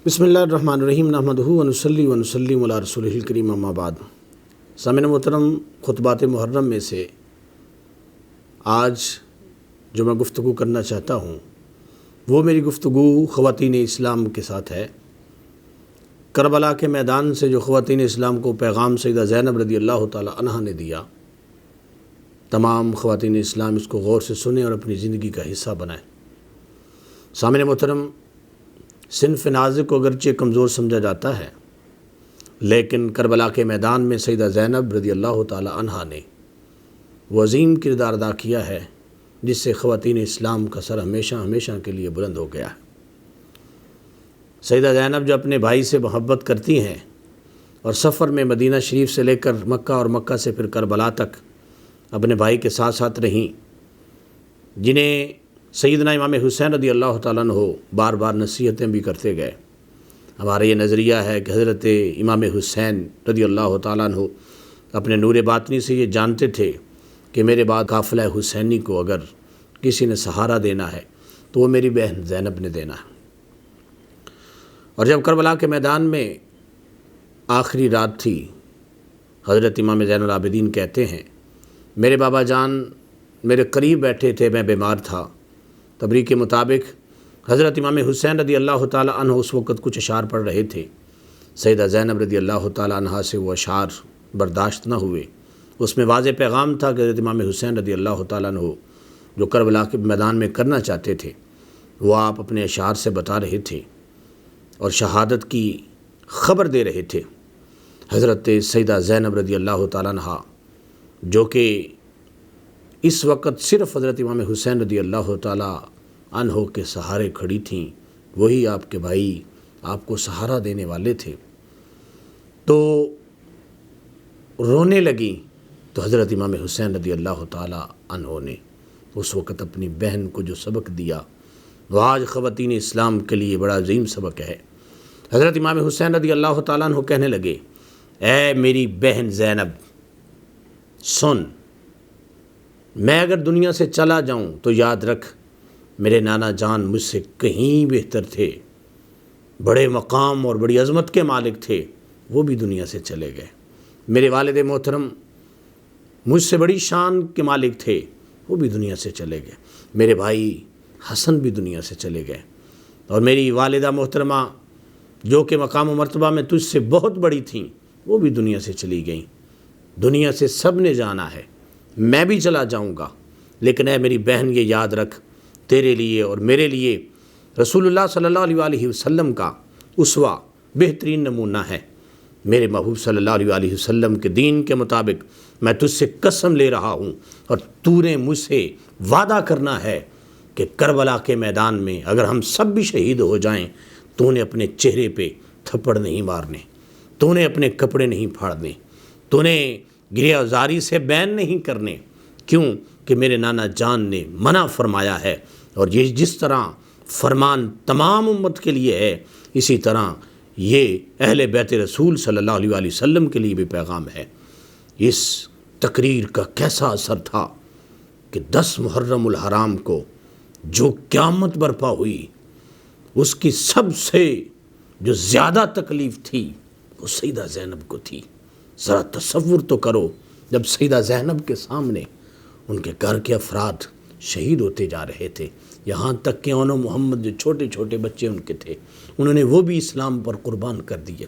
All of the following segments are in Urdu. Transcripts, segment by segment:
بسم اللہ الرحمن الرحیم نحمدہ ونصلی ونسلم علی رسولہ الکریم اما بعد۔ سامعین محترم، خطبات محرم میں سے آج جو میں گفتگو کرنا چاہتا ہوں وہ میری گفتگو خواتین اسلام کے ساتھ ہے۔ کربلا کے میدان سے جو خواتین اسلام کو پیغام سیدہ زینب رضی اللہ تعالی عنہا نے دیا، تمام خواتین اسلام اس کو غور سے سنیں اور اپنی زندگی کا حصہ بنائیں۔ سامعین محترم، صنف نازک کو اگرچہ کمزور سمجھا جاتا ہے، لیکن کربلا کے میدان میں سیدہ زینب رضی اللہ تعالی عنہا نے وہ عظیم کردار ادا کیا ہے جس سے خواتین اسلام کا سر ہمیشہ ہمیشہ کے لیے بلند ہو گیا ہے۔ سیدہ زینب جو اپنے بھائی سے محبت کرتی ہیں اور سفر میں مدینہ شریف سے لے کر مکہ اور مکہ سے پھر کربلا تک اپنے بھائی کے ساتھ ساتھ رہیں، جنہیں سیدنا امام حسین رضی اللہ تعالیٰ عنہ بار بار نصیحتیں بھی کرتے گئے۔ ہمارا یہ نظریہ ہے کہ حضرت امام حسین رضی اللہ تعالیٰ عنہ اپنے نور باطنی سے یہ جانتے تھے کہ میرے بعد قافلہ حسینی کو اگر کسی نے سہارا دینا ہے تو وہ میری بہن زینب نے دینا ہے۔ اور جب کربلا کے میدان میں آخری رات تھی، حضرت امام زین العابدین کہتے ہیں میرے بابا جان میرے قریب بیٹھے تھے، میں بیمار تھا۔ تبری کے مطابق حضرت امام حسین رضی اللہ تعالی عنہ اس وقت کچھ اشعار پڑھ رہے تھے۔ سیدہ زینب رضی اللہ تعالی عنہ سے وہ اشعار برداشت نہ ہوئے۔ اس میں واضح پیغام تھا کہ حضرت امام حسین رضی اللہ تعالی عنہ جو کربلا کے میدان میں کرنا چاہتے تھے وہ آپ اپنے اشعار سے بتا رہے تھے اور شہادت کی خبر دے رہے تھے۔ حضرت سیدہ زینب رضی اللہ تعالی عنہ جو کہ اس وقت صرف حضرت امام حسین رضی اللہ تعالی عنہ کے سہارے کھڑی تھیں، وہی آپ کے بھائی آپ کو سہارا دینے والے تھے، تو رونے لگیں۔ تو حضرت امام حسین رضی اللہ تعالی عنہ نے اس وقت اپنی بہن کو جو سبق دیا وہ آج خواتین اسلام کے لیے بڑا عظیم سبق ہے۔ حضرت امام حسین رضی اللہ تعالی عنہ کہنے لگے، اے میری بہن زینب سن، میں اگر دنیا سے چلا جاؤں تو یاد رکھ میرے نانا جان مجھ سے کہیں بہتر تھے، بڑے مقام اور بڑی عظمت کے مالک تھے، وہ بھی دنیا سے چلے گئے۔ میرے والد محترم مجھ سے بڑی شان کے مالک تھے، وہ بھی دنیا سے چلے گئے۔ میرے بھائی حسن بھی دنیا سے چلے گئے، اور میری والدہ محترمہ جو کہ مقام و مرتبہ میں تجھ سے بہت بڑی تھیں وہ بھی دنیا سے چلی گئیں۔ دنیا سے سب نے جانا ہے، میں بھی چلا جاؤں گا، لیکن اے میری بہن یہ یاد رکھ تیرے لیے اور میرے لیے رسول اللہ صلی اللہ علیہ وسلم کا اسوہ بہترین نمونہ ہے۔ میرے محبوب صلی اللہ علیہ وسلم کے دین کے مطابق میں تجھ سے قسم لے رہا ہوں اور تو نے مجھ سے وعدہ کرنا ہے کہ کربلا کے میدان میں اگر ہم سب بھی شہید ہو جائیں تو نے اپنے چہرے پہ تھپڑ نہیں مارنے، تو نے اپنے کپڑے نہیں پھاڑنے، تو نے گریہ زاری سے بین نہیں کرنے، کیوں کہ میرے نانا جان نے منع فرمایا ہے، اور یہ جس طرح فرمان تمام امت کے لیے ہے اسی طرح یہ اہل بیت رسول صلی اللہ علیہ وسلم کے لیے بھی پیغام ہے۔ اس تقریر کا کیسا اثر تھا کہ 10 محرم الحرام کو جو قیامت برپا ہوئی اس کی سب سے جو زیادہ تکلیف تھی وہ سیدہ زینب کو تھی۔ ذرا تصور تو کرو، جب سیدہ زینب کے سامنے ان کے گھر کے افراد شہید ہوتے جا رہے تھے، یہاں تک کہ انہوں محمد جو چھوٹے چھوٹے بچے ان کے تھے انہوں نے وہ بھی اسلام پر قربان کر دیے،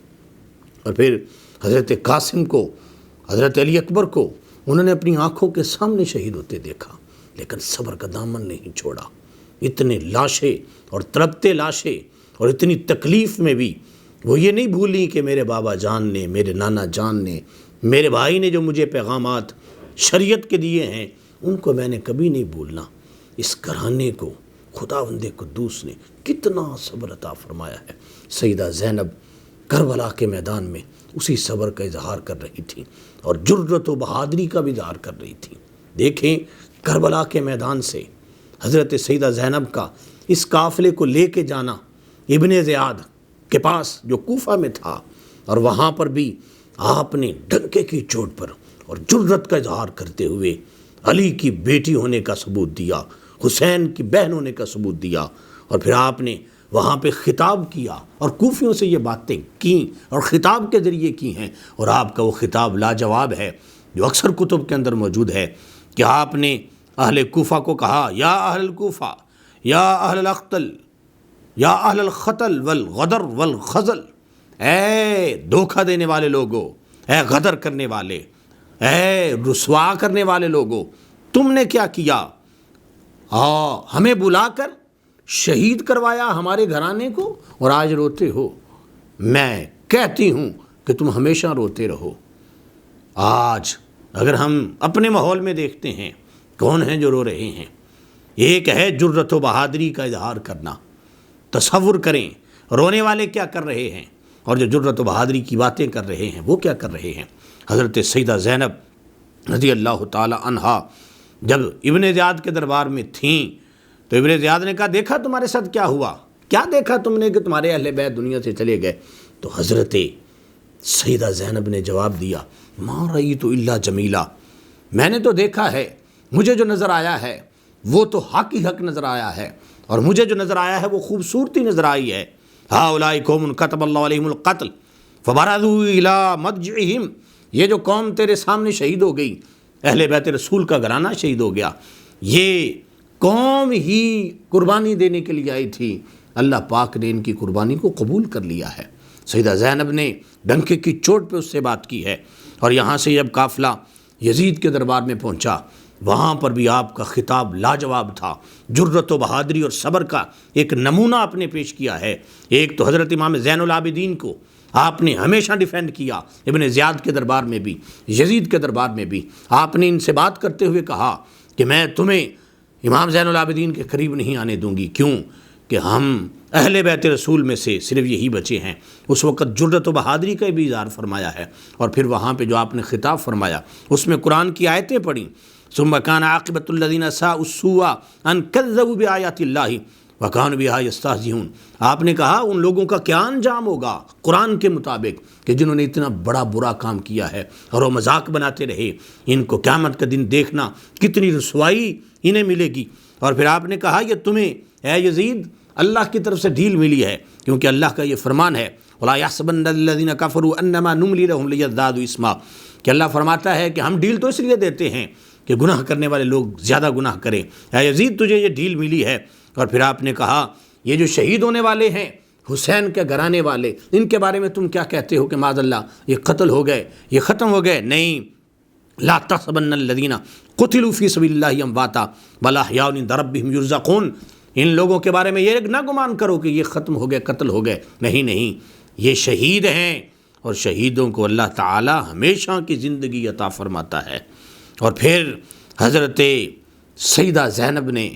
اور پھر حضرت قاسم کو، حضرت علی اکبر کو انہوں نے اپنی آنکھوں کے سامنے شہید ہوتے دیکھا، لیکن صبر کا دامن نہیں چھوڑا۔ اتنے لاشیں اور تڑپتے لاشیں اور اتنی تکلیف میں بھی وہ یہ نہیں بھولی کہ میرے بابا جان نے، میرے نانا جان نے، میرے بھائی نے جو مجھے پیغامات شریعت کے دیے ہیں ان کو میں نے کبھی نہیں بھولنا۔ اس گھرانے کو خداوند قدوس نے کتنا صبر عطا فرمایا ہے۔ سیدہ زینب کربلا کے میدان میں اسی صبر کا اظہار کر رہی تھی اور جرأت و بہادری کا بھی اظہار کر رہی تھی۔ دیکھیں کربلا کے میدان سے حضرت سیدہ زینب کا اس قافلے کو لے کے جانا ابن زیاد کے پاس جو کوفہ میں تھا، اور وہاں پر بھی آپ نے ڈنکے کی چوٹ پر اور جرأت کا اظہار کرتے ہوئے علی کی بیٹی ہونے کا ثبوت دیا، حسین کی بہن ہونے کا ثبوت دیا، اور پھر آپ نے وہاں پہ خطاب کیا اور کوفیوں سے یہ باتیں کیں اور خطاب کے ذریعے کی ہیں، اور آپ کا وہ خطاب لاجواب ہے جو اکثر کتب کے اندر موجود ہے کہ آپ نے اہل کوفہ کو کہا، یا اہل الکوفہ، یا اہل الاقتل، یا اہل القتل والغدر والخزل، اے دھوکہ دینے والے لوگوں، اے غدر کرنے والے، اے رسوا کرنے والے لوگوں، تم نے کیا کیا؟ ہمیں بلا کر شہید کروایا ہمارے گھرانے کو، اور آج روتے ہو۔ میں کہتی ہوں کہ تم ہمیشہ روتے رہو۔ آج اگر ہم اپنے ماحول میں دیکھتے ہیں کون ہیں جو رو رہے ہیں، ایک ہے جرأت و بہادری کا اظہار کرنا۔ تصور کریں رونے والے کیا کر رہے ہیں، اور جو جرأت و بہادری کی باتیں کر رہے ہیں وہ کیا کر رہے ہیں۔ حضرت سیدہ زینب رضی اللہ تعالی عنہا جب ابن زیاد کے دربار میں تھیں تو ابن زیاد نے کہا، دیکھا تمہارے ساتھ کیا ہوا؟ کیا دیکھا تم نے کہ تمہارے اہل بیت دنیا سے چلے گئے؟ تو حضرت سیدہ زینب نے جواب دیا، ما رأیت الا جمیلا، میں نے تو دیکھا ہے، مجھے جو نظر آیا ہے وہ تو حق ہی حق نظر آیا ہے، اور مجھے جو نظر آیا ہے وہ خوبصورتی نظر آئی ہے۔ ہؤلاء قوم کتب اللہ علیہم القتل فبرزوا الی مضجعہم، یہ جو قوم تیرے سامنے شہید ہو گئی، اہل بیت رسول کا گھرانہ شہید ہو گیا، یہ قوم ہی قربانی دینے کے لیے آئی تھی، اللہ پاک نے ان کی قربانی کو قبول کر لیا ہے۔ سیدہ زینب نے ڈنکے کی چوٹ پہ اس سے بات کی ہے، اور یہاں سے جب قافلہ یزید کے دربار میں پہنچا وہاں پر بھی آپ کا خطاب لاجواب تھا، جرأت و بہادری اور صبر کا ایک نمونہ آپ نے پیش کیا ہے۔ ایک تو حضرت امام زین العابدین کو آپ نے ہمیشہ ڈیفینڈ کیا، ابن زیاد کے دربار میں بھی، یزید کے دربار میں بھی آپ نے ان سے بات کرتے ہوئے کہا کہ میں تمہیں امام زین العابدین کے قریب نہیں آنے دوں گی، کیوں کہ ہم اہل بیت رسول میں سے صرف یہی بچے ہیں۔ اس وقت جرأت و بہادری کا بھی اظہار فرمایا ہے، اور پھر وہاں پہ جو آپ نے خطاب فرمایا اس میں قرآن کی آیتیں پڑھیں، ثم کان عاقبۃ الذین اساءوا السوء ان کذبوا بآیات اللہ وکانوا بہا یستہزئون، آپ نے کہا ان لوگوں کا کیا انجام ہوگا قرآن کے مطابق کہ جنہوں نے اتنا بڑا برا کام کیا ہے اور وہ مذاق بناتے رہے، ان کو قیامت کا دن دیکھنا کتنی رسوائی انہیں ملے گی۔ اور پھر آپ نے کہا یہ تمہیں اے یزید اللہ کی طرف سے ڈھیل ملی ہے، کیونکہ اللہ کا یہ فرمان ہے وَلَا يَحْسَبَنَّ الَّذِينَ كَفَرُوا أَنَّمَا نُمْلِي لَهُمْ لِيَزْدَادُوا إِثْمًا، کہ اللہ فرماتا ہے کہ ہم ڈھیل تو اس لیے دیتے ہیں کہ گناہ کرنے والے لوگ زیادہ گناہ کریں۔ اے یزید تجھے یہ ڈھیل ملی ہے۔ اور پھر آپ نے کہا یہ جو شہید ہونے والے ہیں حسین کے گھرانے والے، ان کے بارے میں تم کیا کہتے ہو کہ معاذ اللہ یہ قتل ہو گئے، یہ ختم ہو گئے؟ نہیں، لا تحسبن الذین قتلوا فی سبیل اللہ امواتا بل احیاء عند ربہم یرزقون، ان لوگوں کے بارے میں یہ نہ گمان کرو کہ یہ ختم ہو گئے، قتل ہو گئے، نہیں، یہ شہید ہیں، اور شہیدوں کو اللہ تعالی ہمیشہ کی زندگی عطا فرماتا ہے۔ اور پھر حضرت سیدہ زینب نے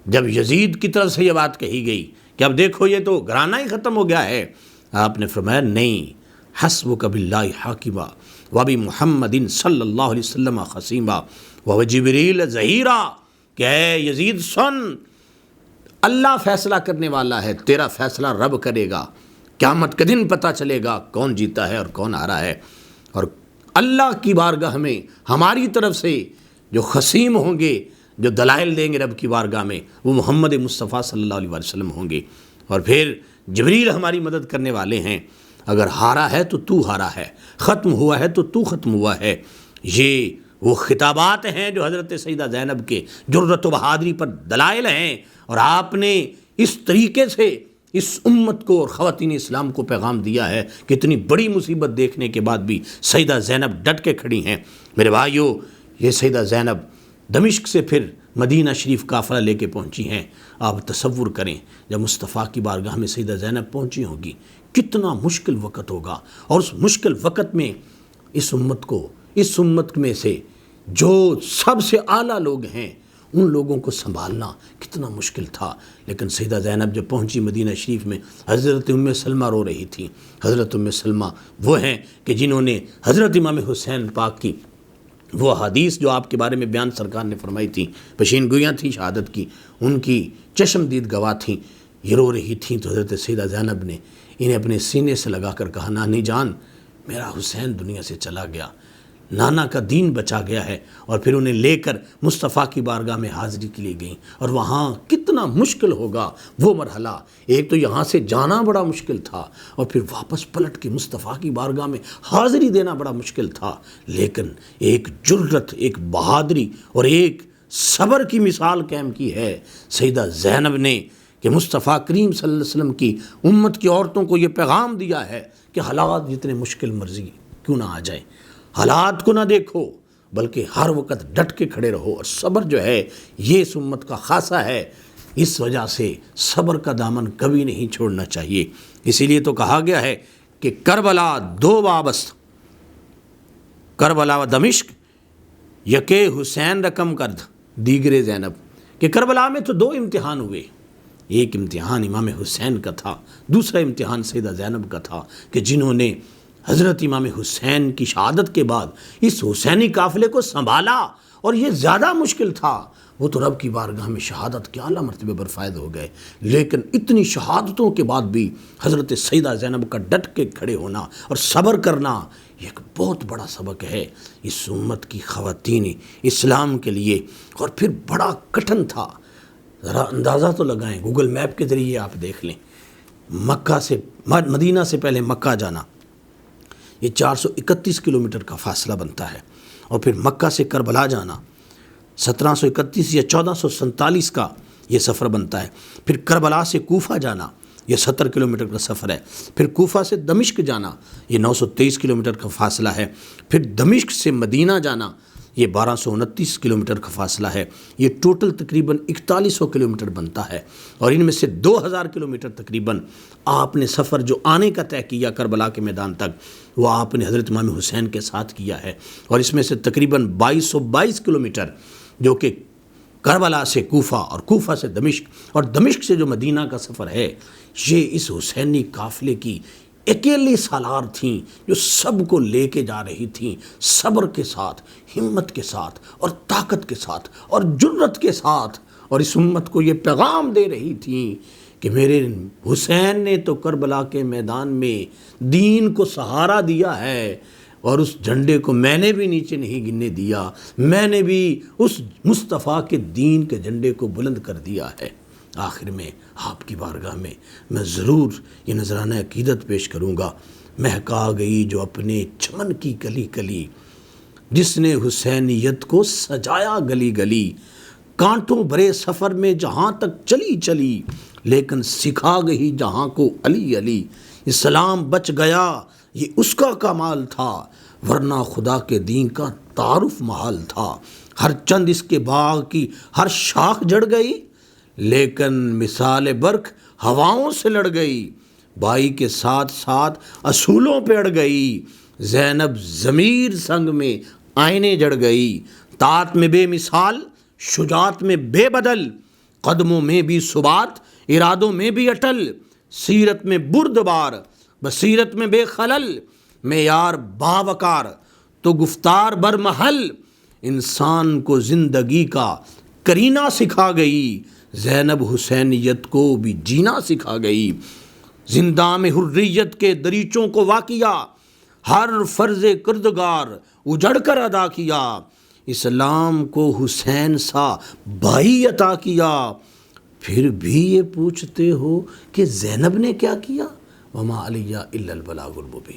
جب یزید کی طرف سے یہ بات کہی گئی کہ اب دیکھو یہ تو گھرانہ ہی ختم ہو گیا ہے، آپ نے فرمایا نہیں، حسبک باللہ حاکما وبمحمد صلی اللہ علیہ وسلم خصیما وجبریل ظہیرا، کہ اے یزید سن، اللہ فیصلہ کرنے والا ہے، تیرا فیصلہ رب کرے گا، قیامت کے دن پتہ چلے گا کون جیتا ہے اور کون ہارا ہے، اور اللہ کی بارگاہ میں ہماری طرف سے جو خصیم ہوں گے، جو دلائل دیں گے رب کی بارگاہ میں، وہ محمد مصطفیٰ صلی اللہ علیہ وسلم ہوں گے، اور پھر جبریل ہماری مدد کرنے والے ہیں۔ اگر ہارا ہے تو تو ہارا ہے، ختم ہوا ہے تو تو ختم ہوا ہے۔ یہ وہ خطابات ہیں جو حضرت سیدہ زینب کے جرأت و بہادری پر دلائل ہیں، اور آپ نے اس طریقے سے اس امت کو اور خواتین اسلام کو پیغام دیا ہے کہ اتنی بڑی مصیبت دیکھنے کے بعد بھی سیدہ زینب ڈٹ کے کھڑی ہیں۔ میرے بھائیو، یہ سیدہ زینب دمشق سے پھر مدینہ شریف قافلہ لے کے پہنچی ہیں۔ آپ تصور کریں جب مصطفیٰ کی بارگاہ میں سیدہ زینب پہنچی ہوگی کتنا مشکل وقت ہوگا، اور اس مشکل وقت میں اس امت میں سے جو سب سے اعلیٰ لوگ ہیں ان لوگوں کو سنبھالنا کتنا مشکل تھا۔ لیکن سیدہ زینب جب پہنچی مدینہ شریف میں، حضرت ام سلمہ رو رہی تھی۔ حضرت ام سلمہ وہ ہیں کہ جنہوں نے حضرت امام حسین پاک کی وہ حدیث جو آپ کے بارے میں بیان سرکار نے فرمائی تھی، پشین گویاں تھیں شہادت کی، ان کی چشم دید گواہ تھیں، یہ رو رہی تھیں، تو حضرت سیدہ زینب نے انہیں اپنے سینے سے لگا کر کہا، نانی جان میرا حسین دنیا سے چلا گیا، نانا کا دین بچا گیا ہے، اور پھر انہیں لے کر مصطفیٰ کی بارگاہ میں حاضری کے لیے گئیں، اور وہاں کتنا مشکل ہوگا وہ مرحلہ۔ ایک تو یہاں سے جانا بڑا مشکل تھا، اور پھر واپس پلٹ کے مصطفیٰ کی بارگاہ میں حاضری دینا بڑا مشکل تھا، لیکن ایک جرت، ایک بہادری اور ایک صبر کی مثال قائم کی ہے سیدہ زینب نے، کہ مصطفیٰ کریم صلی اللہ علیہ وسلم کی امت کی عورتوں کو یہ پیغام دیا ہے کہ حالات جتنے مشکل مرضی کیوں نہ آ جائیں، حالات کو نہ دیکھو، بلکہ ہر وقت ڈٹ کے کھڑے رہو، اور صبر جو ہے یہ اس امت کا خاصہ ہے، اس وجہ سے صبر کا دامن کبھی نہیں چھوڑنا چاہیے۔ اسی لیے تو کہا گیا ہے کہ کربلا دو وابست، کربلا و دمشق یکے حسین رقم کرد دیگرے زینب، کہ کربلا میں تو دو امتحان ہوئے، ایک امتحان امام حسین کا تھا، دوسرا امتحان سیدہ زینب کا تھا، کہ جنہوں نے حضرت امام حسین کی شہادت کے بعد اس حسینی قافلے کو سنبھالا، اور یہ زیادہ مشکل تھا، وہ تو رب کی بارگاہ میں شہادت کے اعلیٰ مرتبے پر فائد ہو گئے، لیکن اتنی شہادتوں کے بعد بھی حضرت سیدہ زینب کا ڈٹ کے کھڑے ہونا اور صبر کرنا یہ ایک بہت بڑا سبق ہے اس امت کی خواتین اسلام کے لیے، اور پھر بڑا کٹھن تھا۔ ذرا اندازہ تو لگائیں، گوگل میپ کے ذریعے آپ دیکھ لیں، مکہ سے مدینہ سے پہلے مکہ جانا یہ 431 کلومیٹر کا فاصلہ بنتا ہے، اور پھر مکہ سے کربلا جانا 1731 یا 1447 کا یہ سفر بنتا ہے، پھر کربلا سے کوفہ جانا یہ 70 کلومیٹر کا سفر ہے، پھر کوفہ سے دمشق جانا یہ 923 کلومیٹر کا فاصلہ ہے، پھر دمشق سے مدینہ جانا یہ 1229 کلومیٹر کا فاصلہ ہے، یہ ٹوٹل تقریباً 4100 کلومیٹر بنتا ہے، اور ان میں سے 2000 کلومیٹر تقریباً آپ نے سفر جو آنے کا طے کیا کربلا کے میدان تک وہ آپ نے حضرت امام حسین کے ساتھ کیا ہے، اور اس میں سے تقریباً 2222 کلومیٹر جو کہ کربلا سے کوفہ اور کوفہ سے دمشق اور دمشق سے جو مدینہ کا سفر ہے، یہ اس حسینی قافلے کی اکیلی سالار تھیں جو سب کو لے کے جا رہی تھیں، صبر کے ساتھ، ہمت کے ساتھ اور طاقت کے ساتھ اور جرت کے ساتھ، اور اس امت کو یہ پیغام دے رہی تھیں کہ میرے حسین نے تو کربلا کے میدان میں دین کو سہارا دیا ہے، اور اس جھنڈے کو میں نے بھی نیچے نہیں گرنے دیا، میں نے بھی اس مصطفیٰ کے دین کے جھنڈے کو بلند کر دیا ہے۔ آخر میں آپ کی بارگاہ میں ضرور یہ نذرانہ عقیدت پیش کروں گا، مہکا گئی جو اپنے چمن کی کلی کلی، جس نے حسینیت کو سجایا گلی گلی، کانٹوں بھرے سفر میں جہاں تک چلی چلی، لیکن سکھا گئی جہاں کو علی علی، اسلام بچ گیا یہ اس کا کمال تھا، ورنہ خدا کے دین کا تعارف محال تھا، ہر چند اس کے باغ کی ہر شاخ جڑ گئی، لیکن مثال برق ہواؤں سے لڑ گئی، بائی کے ساتھ ساتھ اصولوں پہ اڑ گئی، زینب ضمیر سنگ میں آئینے جڑ گئی، طاعت میں بے مثال، شجاعت میں بے بدل، قدموں میں بھی ثبات، ارادوں میں بھی اٹل، سیرت میں بردبار، بصیرت میں بے خلل، معیار باوقار تو گفتار برمحل، انسان کو زندگی کا کرینہ سکھا گئی، زینب حسینیت کو بھی جینا سکھا گئی، زندہ میں حریت کے دریچوں کو واقعہ، ہر فرض کردگار اجڑ کر ادا کیا، اسلام کو حسین سا بھائی عطا کیا، پھر بھی یہ پوچھتے ہو کہ زینب نے کیا کیا؟ وما علیہ الا البلاغ المبین۔